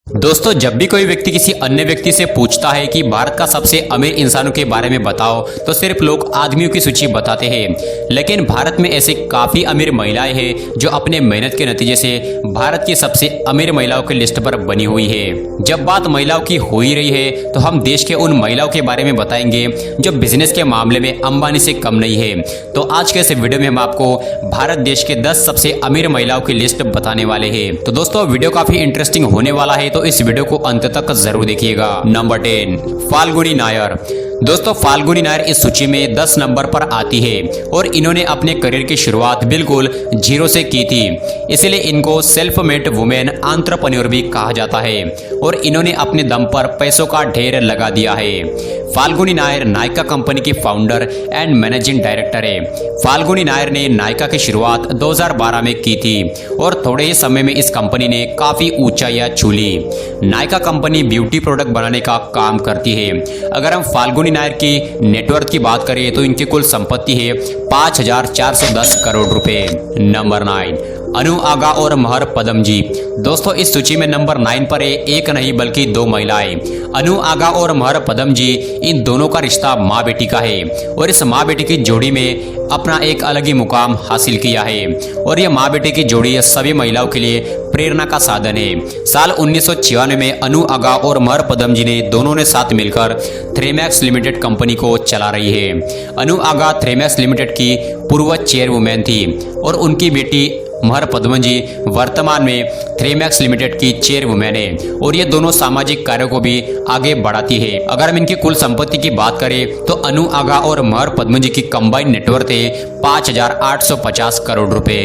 दोस्तों, जब भी कोई व्यक्ति किसी अन्य व्यक्ति से पूछता है कि भारत का सबसे अमीर इंसानों के बारे में बताओ, तो सिर्फ लोग आदमियों की सूची बताते हैं। लेकिन भारत में ऐसे काफी अमीर महिलाएं हैं जो अपने मेहनत के नतीजे से भारत की सबसे अमीर महिलाओं की लिस्ट पर बनी हुई है। जब बात महिलाओं की हो ही रही है तो हम देश के उन महिलाओं के बारे में बताएंगे जो बिजनेस के मामले में अंबानी से कम नहीं है। तो आज के इस वीडियो में हम आपको भारत देश के 10 सबसे अमीर महिलाओं की लिस्ट बताने वाले हैं। तो दोस्तों, वीडियो काफी इंटरेस्टिंग होने वाला है, तो इस वीडियो को अंत तक जरूर देखिएगा। नंबर 10, फाल्गुनी नायर। दोस्तों, फाल्गुनी नायर इस सूची में 10 नंबर पर आती है और इन्होंने अपने करियर की शुरुआत बिल्कुल जीरो से की थी, इसलिए इनको सेल्फ मेड वुमेन एंटरप्रेन्योर भी कहा जाता है और इन्होंने अपने दम पर पैसों का ढेर लगा दिया है। फाल्गुनी नायर नायका कंपनी की फाउंडर एंड मैनेजिंग डायरेक्टर है। फाल्गुनी नायर ने नायका की शुरुआत 2012 में की थी और थोड़े ही समय में इस कंपनी ने काफी ऊंचाइयां छू ली। नायका कंपनी ब्यूटी प्रोडक्ट बनाने का काम करती है। अगर हम फाल्गुनी नायर की नेटवर्थ की बात करें तो इनकी कुल संपत्ति है 5,410 करोड़ रुपए। नंबर 9, अनु आगा और महर पदम जी। दोस्तों, इस सूची में नंबर 9 पर है एक नहीं बल्कि 2 महिलाएं। अनु आगा और महर पदम जी, इन दोनों का रिश्ता माँ बेटी का है और इस माँ बेटी की जोड़ी में अपना एक अलग ही मुकाम हासिल किया है और यह माँ बेटी की जोड़ी सभी महिलाओं के लिए प्रेरणा का साधन है। साल 1996 में अनु आगा और महर पदम जी ने दोनों ने साथ मिलकर थ्रेमैक्स लिमिटेड कंपनी को चला रही है। अनु आगा थ्रेमैक्स लिमिटेड की पूर्व चेयरवुमैन थी और उनकी बेटी महर पदम जी वर्तमान में थ्रेमैक्स लिमिटेड की चेयरवुमैन है और ये दोनों सामाजिक कार्यों को भी आगे बढ़ाती है। अगर हम इनकी कुल संपत्ति की बात करें तो अनु आगा और महर पदम जी की कंबाइंड नेटवर्थ है 5,850 करोड़ रुपए।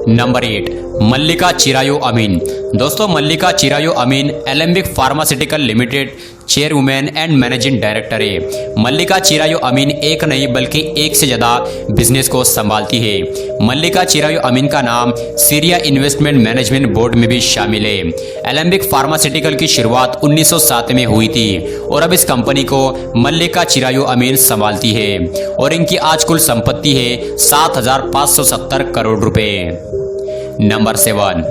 नंबर 8, मल्लिका चिरायू अमीन। दोस्तों, Mallika Chirayu Amin Alembic pharmaceutical limited chairwoman and managing director है। मल्लिका चिरायू अमीन एक नहीं बल्कि एक से ज्यादा बिजनेस को संभालती है। मल्लिका चिरायू अमीन का नाम सीरिया इन्वेस्टमेंट मैनेजमेंट बोर्ड में भी शामिल है। एलेम्बिक फार्मास्यूटिकल की शुरुआत 1907 में हुई थी और अब इस कंपनी को मल्लिका चिरायू अमीन संभालती है और इनकी आज कुल संपत्ति है 7,570 करोड़ रुपए। नंबर 7,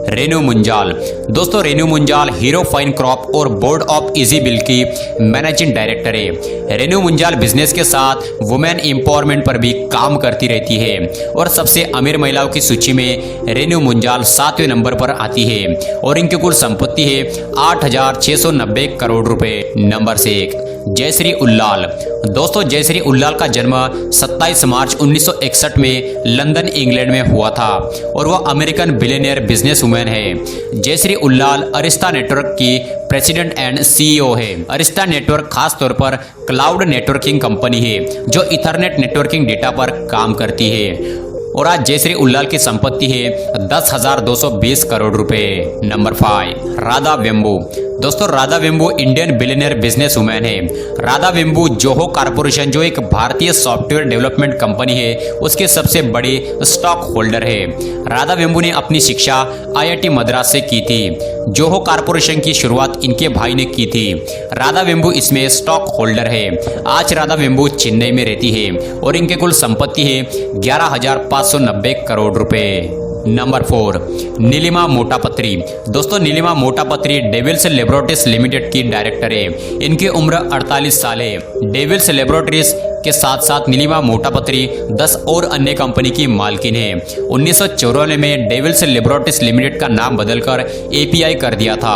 रेनू मुंजाल। दोस्तों, Renu Munjal hero fine crop और बोर्ड ऑफ इजी बिल की मैनेजिंग डायरेक्टर है। रेनू मुंजाल बिजनेस के साथ वुमेन एम्पावरमेंट पर भी काम करती रहती है और सबसे अमीर महिलाओं की सूची में रेनू मुंजाल 7वें नंबर पर आती है और इनकी कुल संपत्ति है 8,690 करोड़ रुपए। नंबर 6, जयश्री उल्लाल। दोस्तों, जयश्री उल्लाल का जन्म 27 मार्च 1961 में लंदन इंग्लैंड में हुआ था और वह अमेरिकन बिलियनियर बिजनेस वुमेन है। जयश्री उल्लाल अरिस्टा नेटवर्क की प्रेसिडेंट एंड सीईओ है। अरिस्टा नेटवर्क खास तौर पर क्लाउड नेटवर्किंग कंपनी है जो इथरनेट नेटवर्किंग डेटा पर काम करती है और आज जयश्री उल्लाल की संपत्ति है 10,220 करोड़ रुपए। नंबर 5, राधा वेम्बू। दोस्तों, Radha Vembu Indian billionaire business women है। राधा वेम्बू जोहो कॉर्पोरेशन, जो एक भारतीय सॉफ्टवेयर डेवलपमेंट कंपनी है, उसके सबसे बड़े स्टॉक होल्डर है। राधा वेम्बू ने अपनी शिक्षा IIT मद्रास से की थी। जोहो कॉर्पोरेशन की शुरुआत इनके भाई ने की थी। राधा वेम्बू इसमें स्टॉक होल्डर है। आज राधा वेम्बू चेन्नई में रहती है और इनके कुल संपत्ति है 11,590 करोड़ रुपए। नंबर 4, नीलिमा मोटापत्री। दोस्तों, नीलिमा मोटापत्री डेविल्स लेबोरेटरीज लिमिटेड की डायरेक्टर है। इनकी उम्र 48 साल है। डेविल्स लेबोरेटरीज के साथ साथ नीलिमा मोटापत्री 10 और अन्य कंपनी की मालकिन है। 1994 में डेविल्स लेबोरेटरीज लिमिटेड का नाम बदलकर API कर दिया था।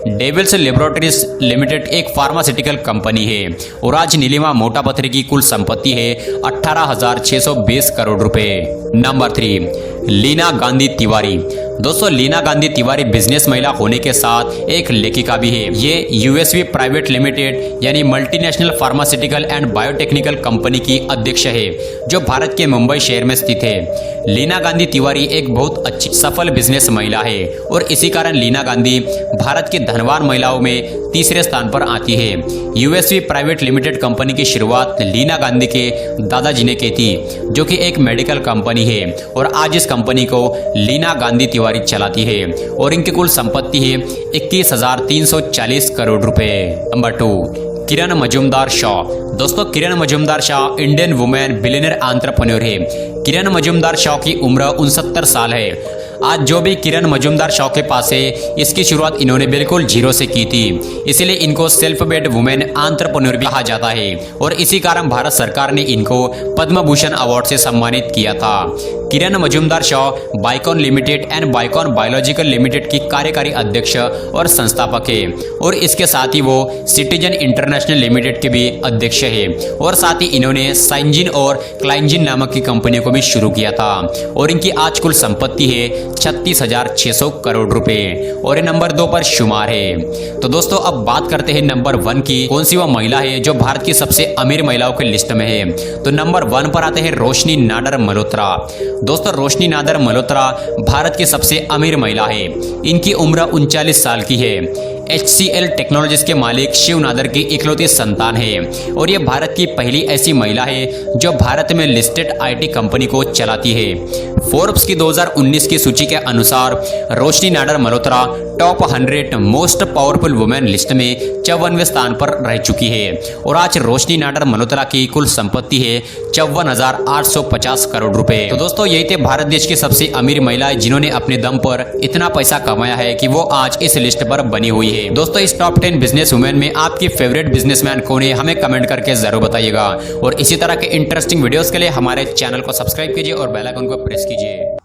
डेविल्स लेबोरेटरीज लिमिटेड एक फार्मास्यूटिकल कंपनी है और आज नीलिमा मोटापत्री की कुल संपत्ति है 18,620 करोड़ रुपए। नंबर 3, लीना गांधी तिवारी। दोस्तों, लीना गांधी तिवारी बिजनेस महिला होने के साथ एक लेखिका भी है। ये USV प्राइवेट लिमिटेड यानी multinational pharmaceutical and biotechnical company की अध्यक्ष है जो भारत के मुंबई शहर में स्थित है। लीना गांधी तिवारी एक बहुत अच्छी सफल बिजनेस महिला है और इसी कारण लीना गांधी भारत की धनवान महिलाओं में तीसरे स्थान पर आती है। USV प्राइवेट लिमिटेड कंपनी की शुरुआत लीना गांधी के दादाजी ने की थी, जो कि एक मेडिकल कंपनी है और आज इस कंपनी को लीना गांधी तिवारी चलाती है और इनकी कुल संपत्ति है 21,340 करोड़ रुपए। Number 2, Kiran Mazumdar Shaw. दोस्तों, Kiran Mazumdar Shaw Indian women billionaire entrepreneur है। किरण मजुमदार शॉ की उम्र 69 साल है। आज जो भी किरण मजूमदार शो के पास है, इसकी शुरुआत इन्होंने बिल्कुल जीरो से की थी, इसलिए इनको सेल्फ मेड वुमेन एंटरप्रेन्योर भी कहा जाता है और इसी कारण भारत सरकार ने इनको पद्म भूषण अवार्ड से सम्मानित किया था। Kiran Mazumdar Shaw Biocon limited and Biocon biological limited की कार्यकारी अध्यक्ष और संस्थापक है और इसके साथ ही वो सिटीजन इंटरनेशनल लिमिटेड के भी अध्यक्ष है और साथ ही इन्होंने साइंजिन और क्लाइंजिन नामक की कंपनियों को भी शुरू किया था और इनकी आज कुल संपत्ति है 36,600 करोड़ रुपए और ये नंबर 2 पर शुमार है। तो दोस्तों अब बात करते हैं नंबर 1 की, कौन सी वो महिला है जो भारत की सबसे अमीर महिलाओं की लिस्ट में है। तो नंबर 1 पर आते हैं रोशनी नाडर मल्होत्रा। दोस्तों रोशनी नाडर मल्होत्रा भारत की सबसे अमीर महिला है। इनकी उम्र 39 साल की है। HCL टेक्नोलॉजीज के मालिक शिव नादर की इकलौती संतान है और ये भारत की पहली ऐसी महिला है जो भारत में लिस्टेड IT कंपनी को चलाती है। फोर्ब्स की 2019 की सूची के अनुसार Roshni Nadar Malhotra top 100 most powerful women list में 54वें स्थान पर रह चुकी है और आज रोशनी नाडर मल्होत्रा की कुल संपत्ति है 54,850 करोड़ रुपए। तो दोस्तों यही थे भारत देश की सबसे अमीर महिलाएं जिन्होंने अपने दम पर इतना पैसा कमाया है कि वो आज इस लिस्ट पर बनी हुई है। दोस्तों इस टॉप 10 बिजनेस वुमेन में आपकी फेवरेट बिजनेसमैन कौन है, हमें कमेंट करके जरूर बताइएगा और इसी तरह के इंटरेस्टिंग वीडियोस के लिए हमारे चैनल को सब्सक्राइब कीजिए और बेल आइकन को प्रेस कीजिए।